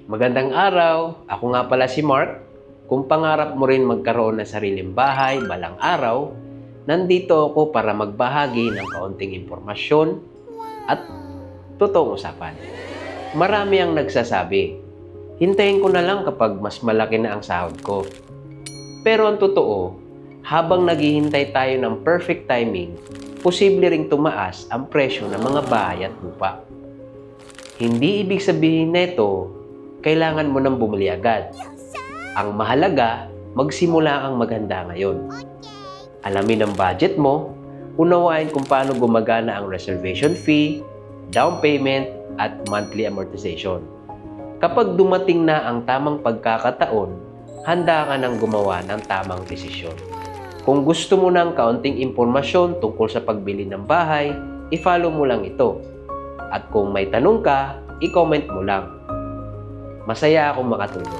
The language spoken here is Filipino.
Magandang araw! Ako nga pala si Mark. Kung pangarap mo rin magkaroon ng sariling bahay balang araw, nandito ako para magbahagi ng kaunting impormasyon at totoong usapan. Marami ang nagsasabi, hintayin ko na lang kapag mas malaki na ang sahod ko. Pero ang totoo, habang naghihintay tayo ng perfect timing, posible ring tumaas ang presyo ng mga bahay at lupa. Hindi ibig sabihin nito, kailangan mo nang bumili agad. Ang mahalaga, magsimula ang maghanda ngayon. Alamin ang budget mo, unawain kung paano gumagana ang reservation fee, down payment, at monthly amortization. Kapag dumating na ang tamang pagkakataon, handa ka nang gumawa ng tamang desisyon. Kung gusto mo ng kaunting impormasyon tungkol sa pagbili ng bahay, i-follow mo lang ito. At kung may tanong ka, i-comment mo lang. Masaya akong makatulong.